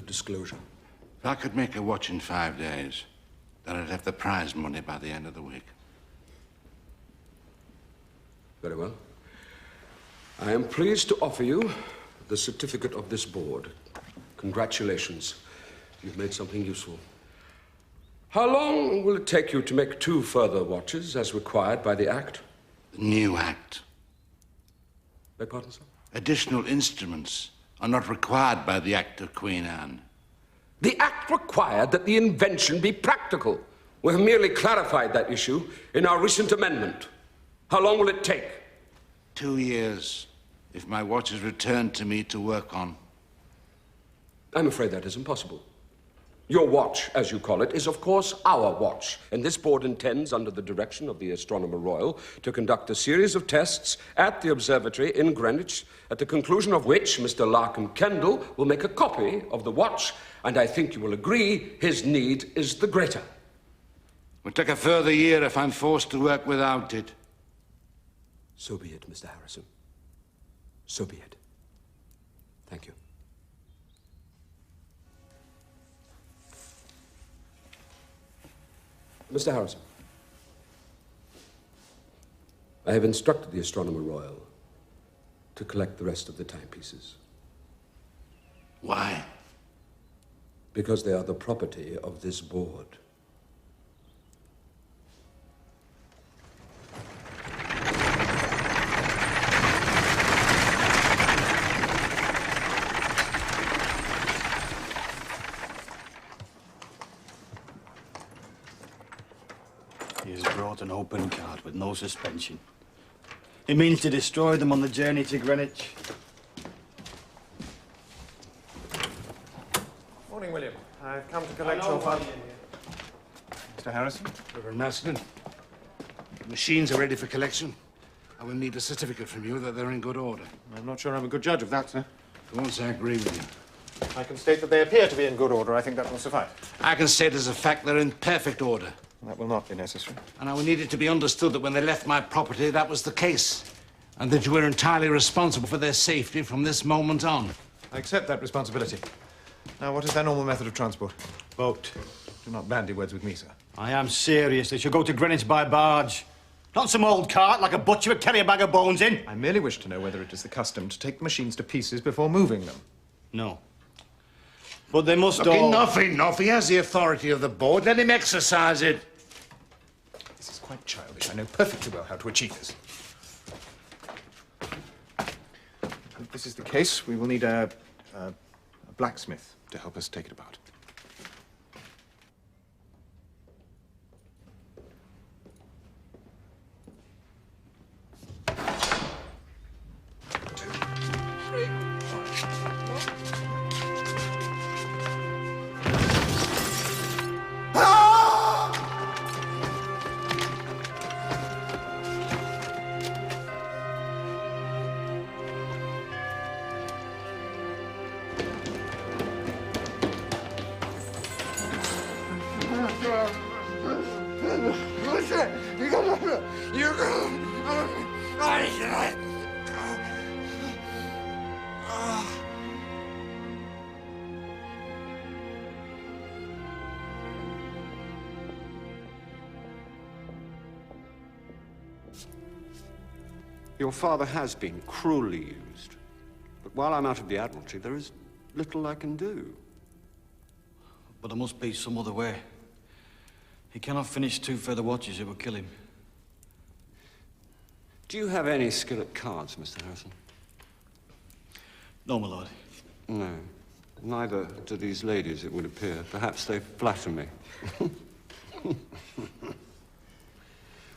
disclosure. If I could make a watch in 5 days, then I'd have the prize money by the end of the week. Very well. I am pleased to offer you the certificate of this board. Congratulations. You've made something useful. How long will it take you to make 2 further watches as required by the Act? The new Act. Beg pardon, sir? Additional instruments are not required by the Act of Queen Anne. The Act required that the invention be practical. We have merely clarified that issue in our recent amendment. How long will it take? 2 years, if my watch is returned to me to work on. I'm afraid that is impossible. Your watch, as you call it, is of course our watch, and this board intends, under the direction of the Astronomer Royal, to conduct a series of tests at the observatory in Greenwich, at the conclusion of which Mr. Larkin Kendall will make a copy of the watch, and I think you will agree his need is the greater. It'll take a further year if I'm forced to work without it. So be it, Mr. Harrison. So be it. Thank you. Mr. Harrison, I have instructed the Astronomer Royal to collect the rest of the timepieces. Why? Because they are the property of this board. He has brought an open cart with no suspension. He means to destroy them on the journey to Greenwich. Morning, William. I've come to collect your fund. Mr. Harrison? Reverend Marston, the machines are ready for collection. I will need a certificate from you that they're in good order. I'm not sure I'm a good judge of that, sir. Once I agree with you. I can state that they appear to be in good order. I think that will suffice. I can state as a fact they're in perfect order. That will not be necessary. And I will need it to be understood that when they left my property, that was the case. And that you were entirely responsible for their safety from this moment on. I accept that responsibility. Now, what is their normal method of transport? Boat. Do not bandy words with me, sir. I am serious. They should go to Greenwich by barge. Not some old cart like a butcher would carry a bag of bones in. I merely wish to know whether it is the custom to take the machines to pieces before moving them. No. But they must Look, all... enough. He has the authority of the board. Let him exercise it. This is quite childish. I know perfectly well how to achieve this. If this is the case, we will need a blacksmith to help us take it apart. Your father has been cruelly used. But while I'm out of the Admiralty, there is little I can do. But there must be some other way. He cannot finish 2 further watches. It will kill him. Do you have any skill at cards, Mr. Harrison? No, my lord. No. Neither do these ladies, it would appear. Perhaps they flatter me.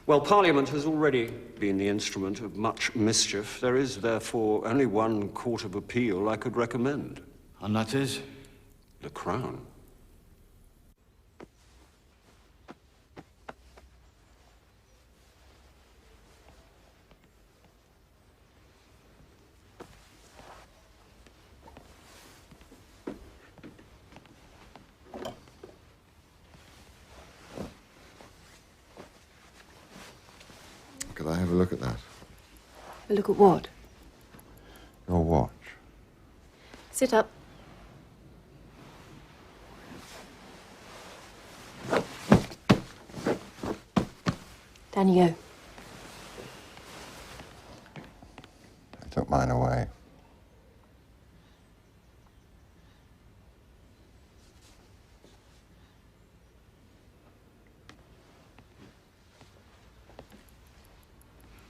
Well, Parliament has already been the instrument of much mischief. There is, therefore, only one court of appeal I could recommend. And that is? The Crown. Could I have a look at that? A look at what? Your watch. Sit up. Down you go. I took mine away.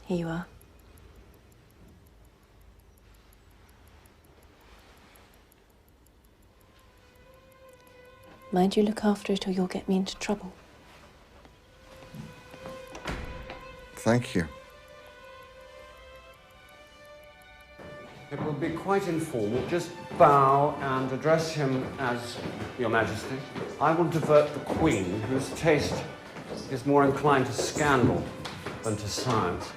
Here you are. Mind you look after it or you'll get me into trouble. Thank you. It will be quite informal. Just bow and address him as Your Majesty. I will divert the Queen, whose taste is more inclined to scandal than to science.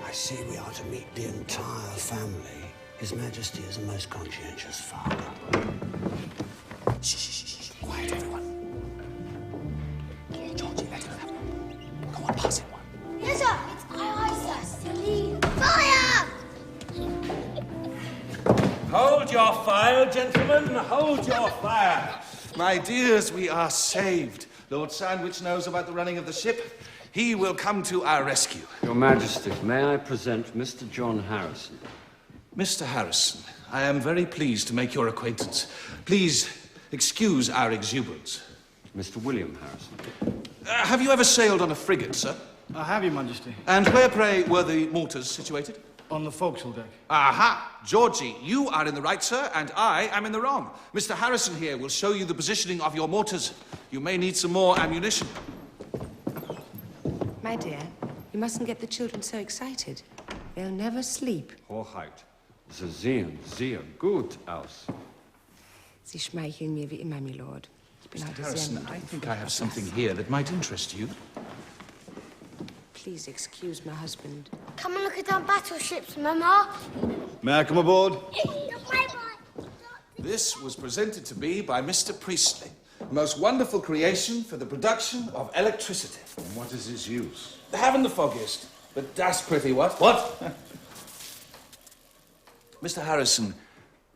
I see we are to meet the entire family. His Majesty is a most conscientious father. Shh, shh, shh, shh. Quiet, everyone. Georgie, let her have one. Go on, pass him one. Yes, sir. It's aye, sir. Silly. Fire! Hold your fire, gentlemen. Hold your fire. My dears, we are saved. Lord Sandwich knows about the running of the ship. He will come to our rescue. Your Majesty, may I present Mr. John Harrison? Mr. Harrison, I am very pleased to make your acquaintance. Please excuse our exuberance. Mr. William Harrison. Have you ever sailed on a frigate, sir? I have, Your Majesty. And where, pray, were the mortars situated? On the forecastle deck. Aha! Georgie, you are in the right, sir, and I am in the wrong. Mr. Harrison here will show you the positioning of your mortars. You may need some more ammunition. My dear, you mustn't get the children so excited. They'll never sleep. Hoheit, Sie sehen sehr gut aus. Sie schmeicheln mir wie immer, my lord. Ich bin Mr. heute sehr Harrison, müde. I think I have something here that might interest you. Please excuse my husband. Come and look at our battleships, Mama. May I come aboard? Bye-bye. This was presented to me by Mr. Priestley. The most wonderful creation for the production of electricity. And what is its use? Haven't the foggiest, but that's pretty, what? What? Mr. Harrison,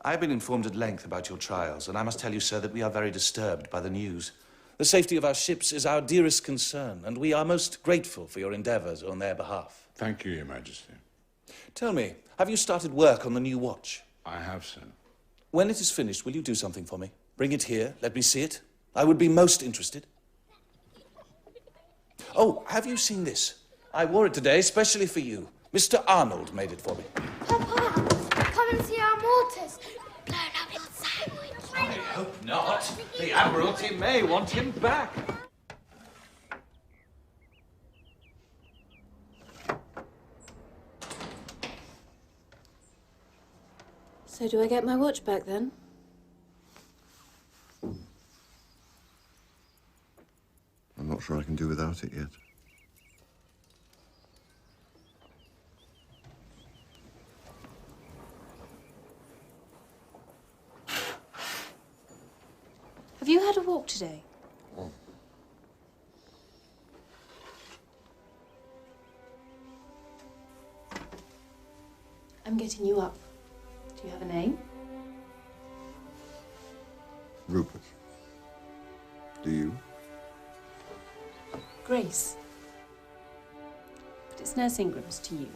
I've been informed at length about your trials, and I must tell you, sir, that we are very disturbed by the news. The safety of our ships is our dearest concern, and we are most grateful for your endeavours on their behalf. Thank you, Your Majesty. Tell me, have you started work on the new watch? I have, sir. When it is finished, will you do something for me? Bring it here, let me see it. I would be most interested. Oh, have you seen this? I wore it today, especially for you. Mr. Arnold made it for me. Papa, come and see our mortars. Blown up Lord Sandwich. I hope not. The Admiralty may want him back. So do I get my watch back then? I'm not sure I can do without it yet. Have you had a walk today? I'm getting you up. Do you have a name? Rupert. Do you? Grace. But it's Nurse Ingram's to you.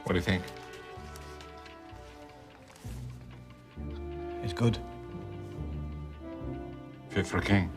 What do you think? It's good. Fit for a king.